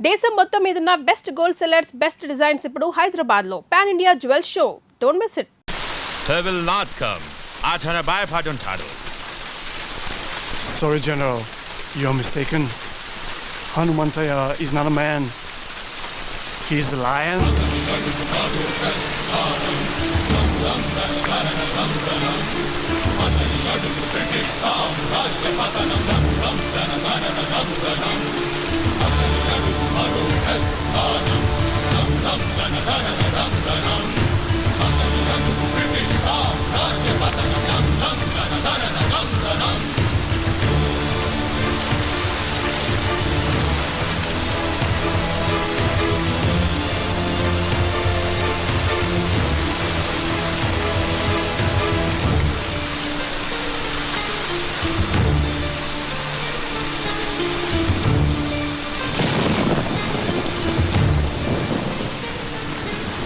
దేశం మొత్తం మీదున్న best gold sellers best designs ఇప్పుడు హైదరాబాద్ లో pan India jewel show. Don't miss it. They will not come. అతను భయపడుంటాడు. Sorry, General. You're mistaken. Hanumantaya is not a man. He is a lion.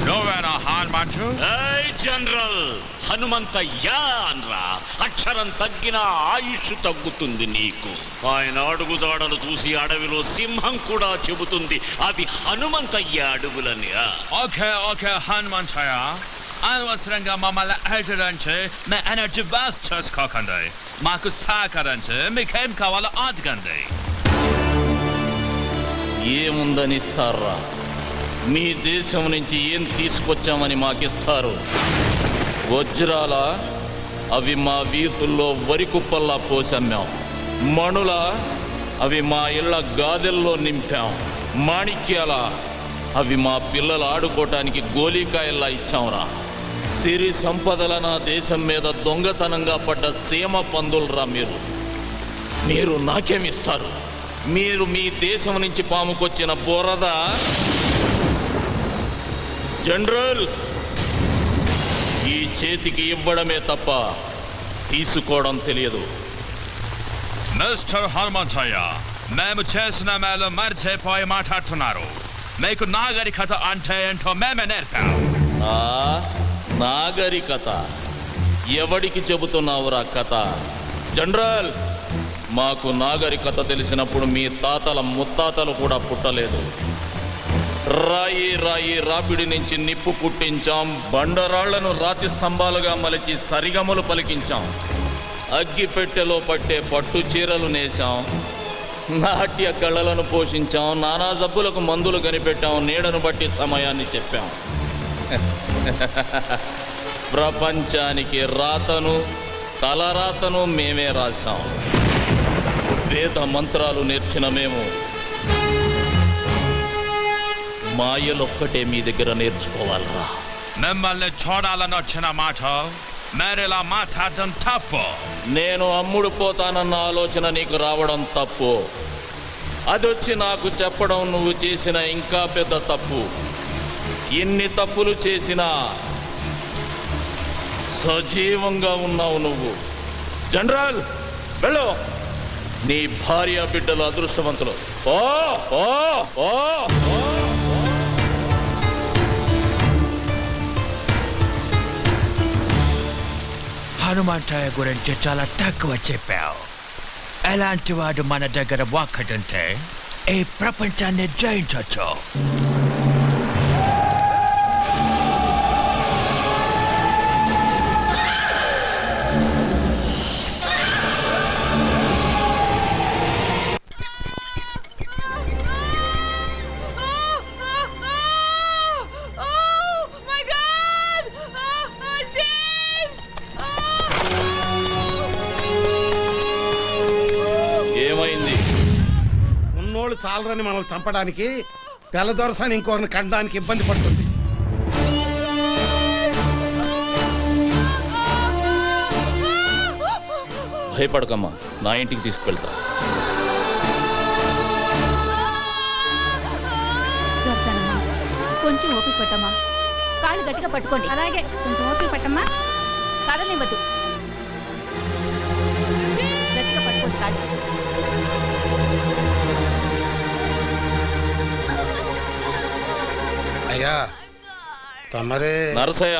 నువ్వేనా Hanumanthu? General Hanumanthaiah అనరా. అక్షరం తగ్గిన ఆయుష్ తగ్గుతుంది నీకు. ఆయన అడుగుదాడలు చూసి అడవిలో సింహం కూడా చెబుతుంది అవి హనుమంతయ్య అడుగులని. ఓకే హనుమంతయ్య, అనవసరంగా మమ్మల్ని అడగడానికి మీ ఎనర్జీ వేస్ట్ చేసుకోకండి. మాకు సహకరించి మీకేం కావాలో అడగండి. ఏముందని ఇస్తారా? మీ దేశం నుంచి ఏం తీసుకొచ్చామని మాకిస్తారు? వజ్రాల అవి మా వీధుల్లో వరి కుప్పల్లా పోసమ్మాం. మణుల అవి మా ఇళ్ళ గాదెల్లో నింపాం. మాణిక్యాల అవి మా పిల్లలు ఆడుకోవటానికి గోలీకాయల్లా ఇచ్చాంరా. సిరి సంపదల నా దేశం మీద దొంగతనంగా పడ్డ సీమ పందులరా మీరు. మీరు నాకేమిస్తారు? మీరు మీ దేశం నుంచి పాముకొచ్చిన బురద. జనరల్, ఈ చేతికి ఇవ్వడమే తప్ప తీసుకోవడం తెలియదు. మిస్టర్ హనుమంతయ్య, మేము చేసిన మేలు మర్చిపోయి మాట్లాడుతున్నారు. మీకు నాగరికత అంటే ఏంటో మేమే నేర్పాం. నాగరికత ఎవడికి చెబుతున్నావురా కథ? జనరల్, మాకు నాగరికత తెలిసినప్పుడు మీ తాతల ముత్తాతలు కూడా పుట్టలేదు. రాయి రాపిడి నుంచి నిప్పు పుట్టించాం. బండరాళ్లను రాతి స్తంభాలుగా మలిచి సరిగమలు పలికించాం. అగ్గిపెట్టెలో పట్టే పట్టు చీరలు నేసాం. నాట్య కళలను పోషించాం. నానా జబ్బులకు మందులు కనిపెట్టాం. నీడను బట్టి సమయాన్ని చెప్పాం. ప్రపంచానికి రాతను తలరాతను మేమే రాశాం. వేద మంత్రాలు నేర్చిన మేము మాయలొక్కటే మీ దగ్గర నేర్చుకోవాలరా. మిమ్మల్ని చూడాలని వచ్చిన మాట మేరేలా మాట్లాడడం తప్పు. నేను అమ్ముడు పోతానన్న ఆలోచన నీకు రావడం తప్పు. అదొచ్చి నాకు చెప్పడం నువ్వు చేసిన ఇంకా పెద్ద తప్పు. ఎన్ని తప్పులు చేసినా సజీవంగా ఉన్నావు నువ్వు. జనరల్, వెళ్ళు. నీ భార్య బిడ్డలు అదృష్టవంతులు. ఓ ఓ ఓ హనుమంతయ్య గురించి చాలా తక్కువ చెప్పావు. ఎలాంటి వాడు మన దగ్గర ఒక్కడుంటే ఈ ప్రపంచాన్ని జయించవచ్చు. చాలరని మనల్ని చంపడానికి తెల్లదొరసాని ఇంకొకరిని కట్టడానికి ఇబ్బంది పడుతుంది. భయపడకమ్మా, నా ఇంటికి తీసుకెళ్తా. కొంచెం ఓపిక పట్టమ్మా. కాళ్ళు గట్టిగా పట్టుకోండి. అలాగే కొంచెం ఓపిక పట్టమ్మా. కదనివ్వద్దు. గట్టిగా పట్టుకోండి కాళ్ళు. అయ్యా తమరే. నరసయ్య,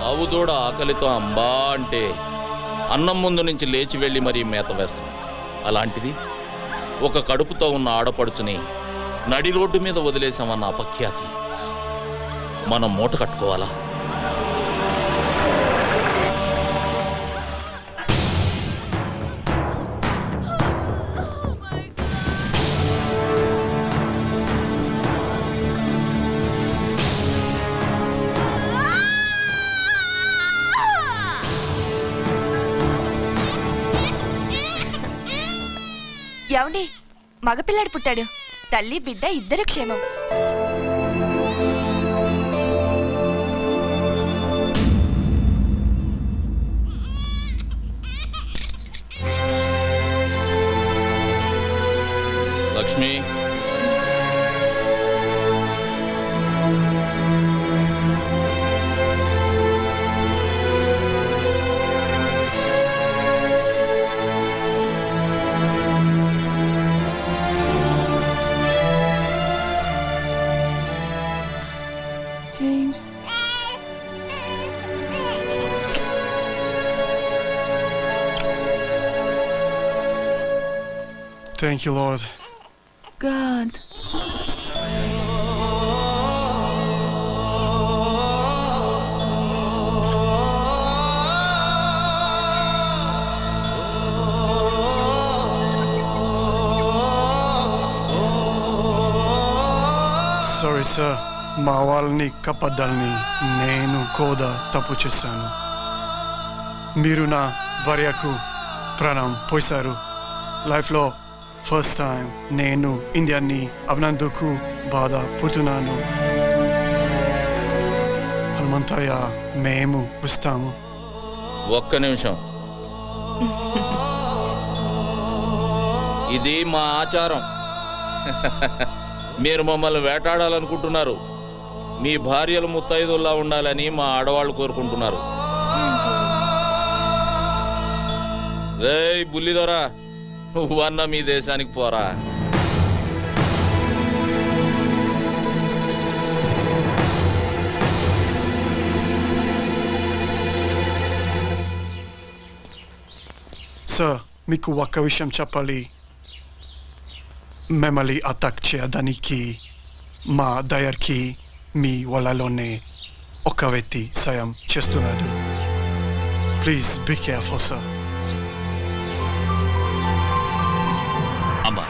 ఆవు దూడ ఆకలితో అంబా అంటే అన్నం ముందు నుంచి లేచి వెళ్ళి మరీ మేత వేస్తాం. అలాంటిది ఒక కడుపుతో ఉన్న ఆడపడుచుని నడి రోడ్డు మీద వదిలేసామన్న అపఖ్యాతి మనం మూట కట్టుకోవాలా? ఏమండి, మగపిల్లాడు పుట్టాడు. తల్లి బిడ్డ ఇద్దరు క్షేమం. Lakshmi, James. Thank you, Lord. God. Sorry, sir. మా వాళ్ళని కప్పద్దాలని నేను కూడా తప్పు చేశాను. మీరు నా భార్యకు ప్రాణం పోశారు. లైఫ్లో ఫస్ట్ టైం నేను ఇండియాని అవినందుకు బాధపడుతున్నాను. హనుమంతయ్య, మేము వస్తాము. ఒక్క నిమిషం. ఇది మా ఆచారం. మీరు మమ్మల్ని వేటాడాలనుకుంటున్నారు. మీ భార్యలు ముత్తైదుల్లా ఉండాలని మా ఆడవాళ్ళు కోరుకుంటున్నారు. రేయ్ బుల్లిదొరా, నువ్వన్నా మీ దేశానికి పోరా. సార్, మీకు ఒక్క విషయం చెప్పాలి. మిమ్మల్ని అటాక్ చేయడానికి మా దయర్కి మీ వాళ్ళలోనే ఒక వ్యక్తి సాయం చేస్తున్నాడు. Please be careful sir. అమ్మా,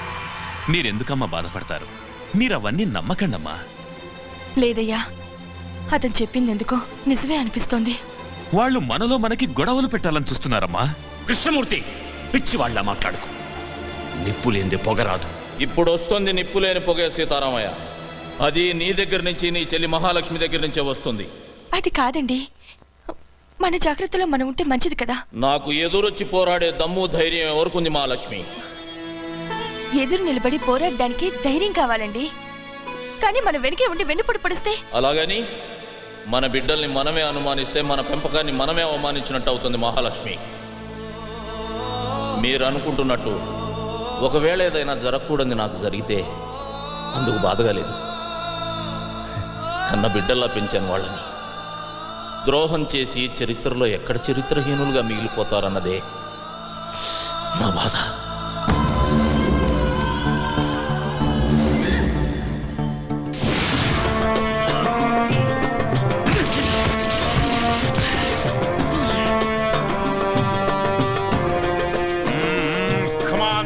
మీరెందుకమ్మా బాధపడతారు? మీరవన్నీ నమ్మకండమ్మా. లేదయ్యా, అతను చెప్పింది ఎందుకో నిజమే అనిపిస్తోంది. వాళ్ళు మనలో మనకి గొడవలు పెట్టాలని చూస్తున్నారమ్మా. కృష్ణమూర్తి, పిచ్చి వాళ్ళ మాట్లాడుకో. నిప్పులేంది పొగరాదు. ఇప్పుడు వస్తుంది నిప్పులేని పొగే సీతారామయ్య. అది నీ దగ్గర నుంచి, నీ చెల్లి మహాలక్ష్మి దగ్గర నుంచే వస్తుంది. అది కాదండి, మన జాగ్రత్తలో మనం ఉంటే మంచిది కదా. నాకు ఎదురొచ్చి పోరాడే దమ్ము ధైర్యం ఎవరుకుంది మహాలక్ష్మి? ఎదురు నిలబడి పోరాడడానికి ధైర్యం కావాలండి. కానీ మనం వెనకే ఉండి వెన్నుపడి పడిస్తే? అలాగని మన బిడ్డల్ని మనమే అనుమానిస్తే మన పెంపకాన్ని మనమే అవమానించినట్టు అవుతుంది మహాలక్ష్మి. మీరు అనుకుంటున్నట్టు ఒకవేళ ఏదైనా జరగకూడదు నాకు జరిగితే అందుకు బాధగా లేదు. కన్న బిడ్డల్లా పెంచాను వాళ్ళని. ద్రోహం చేసి చరిత్రలో ఎక్కడ చరిత్రహీనులుగా మిగిలిపోతారన్నదే నా బాధ. Come on,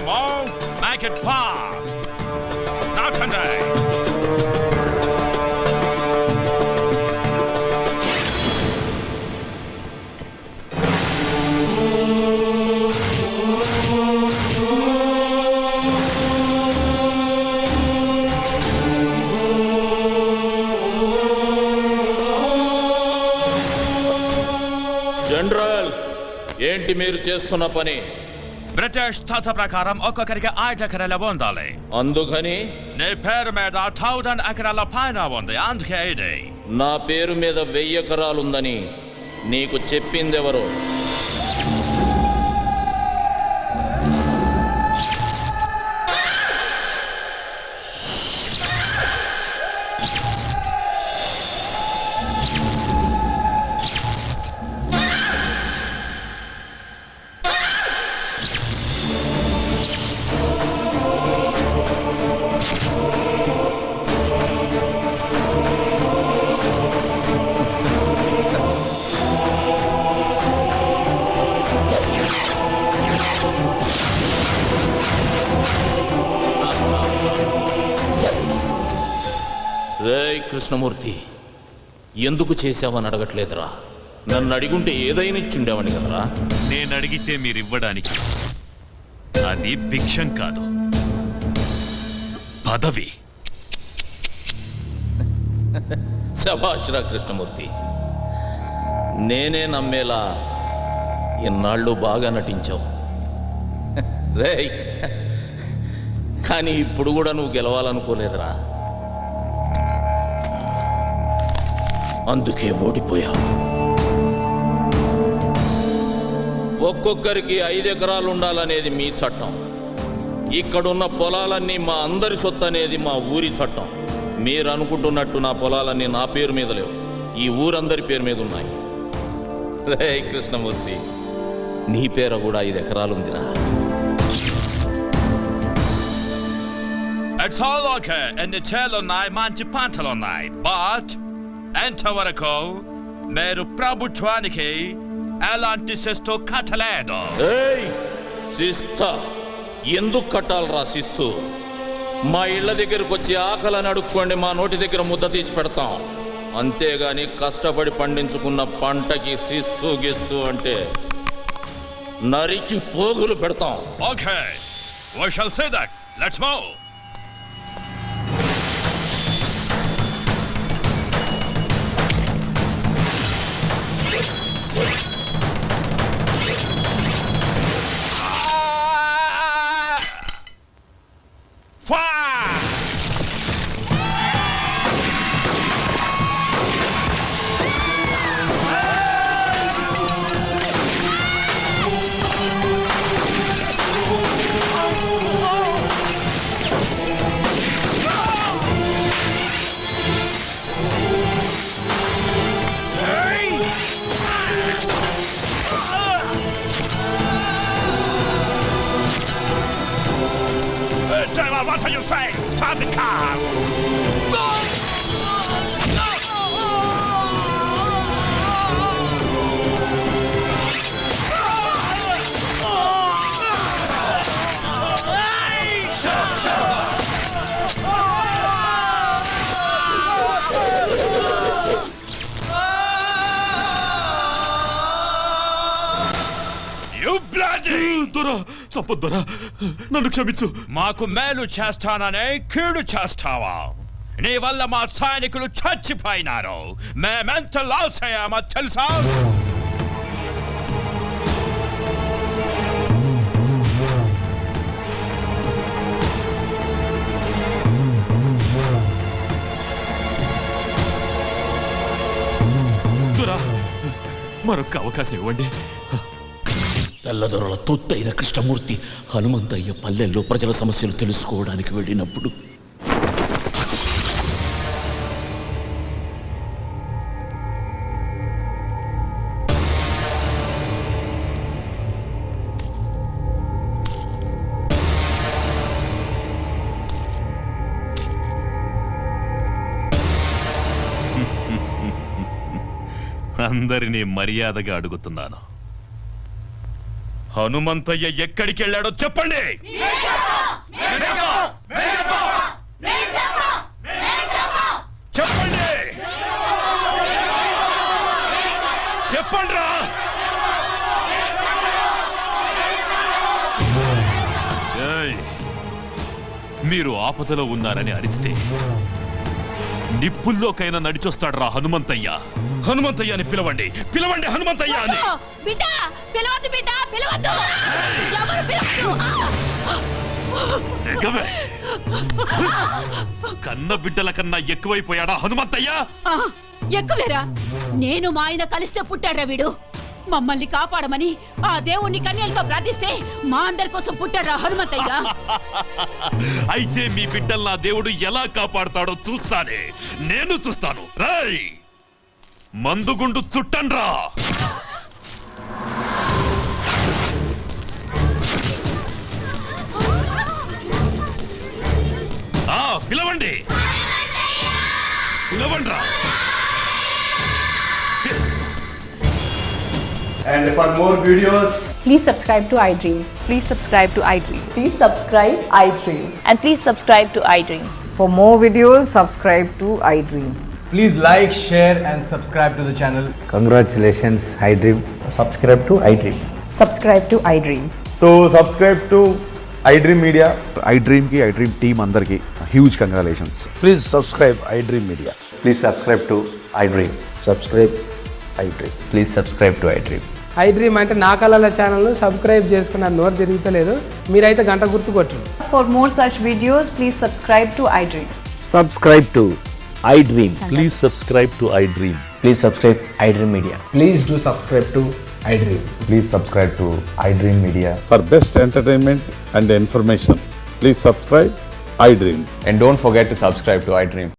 move. Make it fast. Not today. General, ఏంటి మీరు చేస్తున్న పని? బ్రిటిష్ తాత ప్రకారం ఒక్కొక్కరికి 5 ఎకరాల ఉండాలి. అందుకని నీ పేరు మీద 1000 ఎకరాల పైన ఉంది. అందుకే ఇది. నా పేరు మీద 1000 ఎకరాలుందని నీకు చెప్పిందెవరు? రేయ్ కృష్ణమూర్తి, ఎందుకు చేశావని అడగట్లేదురా. నన్ను అడిగుంటే ఏదైనా ఇచ్చుండేవాడిని కదరా. నేను అడిగితే మీరు ఇవ్వడానికి అది భిక్షం కాదు, పదవి. శభాష్రా కృష్ణమూర్తి, నేనే నమ్మేలా ఇన్నాళ్ళు బాగా నటించావు. రేయ్, కానీ ఇప్పుడు కూడా నువ్వు గెలవాలనుకోలేదురా, అందుకే ఓడిపోయావు. ఒక్కొక్కరికి 5 ఎకరాలు ఉండాలనేది మీ చట్టం. ఇక్కడున్న పొలాలన్నీ మా అందరి సొత్తు అనేది మా ఊరి చట్టం. మీరు అనుకుంటున్నట్టు నా పొలాలన్నీ నా పేరు మీద లేవు, ఈ ఊరందరి పేరు మీద ఉన్నాయి. రే కృష్ణమూర్తి, నీ పేర కూడా 5 ఎకరాలుందిరా. It's all okay, and the ఉన్నాయి, మంచి పంటలు ఉన్నాయి. బట్ ఎంతవరకు మీరు ప్రభుత్వానికి ఎలాంటి శిస్తు కట్టలేదు. శిస్తా ఎందుకు కట్టాలరా శిస్తు? మా ఇళ్ల దగ్గరకు వచ్చి ఆకలని అడుక్కోండి, మా నోటి దగ్గర ముద్ద తీసి పెడతాం. అంతేగాని కష్టపడి పండించుకున్న పంటకి శిస్తు గిస్తు అంటే నరికి పోగులు పెడతాం. Okay, we shall say that. Let's move. What are you saying? Start the car! సంపొద్దురా, నన్ను క్షమించు. మాకు మేలు చేస్తాననే కీడు చేస్తావా? నీ వల్ల మా సైనికులు చచ్చిపోయినారు. మేమెంత లాస్ అయ్యామో తెలుసా? మరొక అవకాశం ఇవ్వండి. తెల్లదొరల తొత్తైన కృష్ణమూర్తి హనుమంతయ్య పల్లెల్లో ప్రజల సమస్యలు తెలుసుకోవడానికి వెళ్ళినప్పుడు అందరినీ మర్యాదగా అడుగుతున్నాను, హనుమంతయ్య ఎక్కడికి వెళ్ళాడో చెప్పండి. చెప్పండి, చెప్పండ్రా. మీరు ఆపదలో ఉన్నారని అరిస్తే నిప్పుల్లోకైనా నడిచొస్తాడ్రా హనుమంతయ్య. హనుమంతయ్య అని పిలవండి, పిలవండి హనుమంతయ్య అని. కన్న బిడ్డల కన్నా ఎక్కువైపోయాడా హనుమంతయ్య? ఎక్కువేరా, నేను మా ఆయన కలిస్తే పుట్టాడ్రా వీడు. మమ్మల్ని కాపాడమని ఆ దేవుణ్ణి కన్యలతో ప్రార్థిస్తే మా అందరి కోసం పుట్టాడ్రా హనుమంతయ్య. అయితే మీ బిడ్డల్ని ఆ దేవుడు ఎలా కాపాడుతాడో చూస్తానే, నేను చూస్తాను. రాయ్, మందుగుండు చుట్టండ్రా. పిలవండి, పిలవండ్రా. And for more videos, Please subscribe to iDream. Please subscribe to iDream. Please subscribe iDream. And please subscribe to iDream. For more videos, subscribe to iDream. Please like, share, and subscribe to the channel. Congratulations, iDream. Subscribe to iDream. Subscribe to iDream. So, subscribe to iDream Media. iDream ki iDream team andarki huge congratulations. Please subscribe iDream Media. Please subscribe to iDream. Subscribe iDream. Please subscribe to iDream. iDream అంటే నా కళల channel subscribe చేసుకున్న నోరు తిరుగుతలేదు. మీరైతే గంట గుర్తు కొట్టండి. For more such videos, please subscribe to iDream. Subscribe to iDream. Please subscribe to iDream. Please subscribe iDream Media. Please do subscribe to iDream. Please subscribe to iDream Media. For best entertainment and information please subscribe iDream. And don't forget to subscribe to iDream.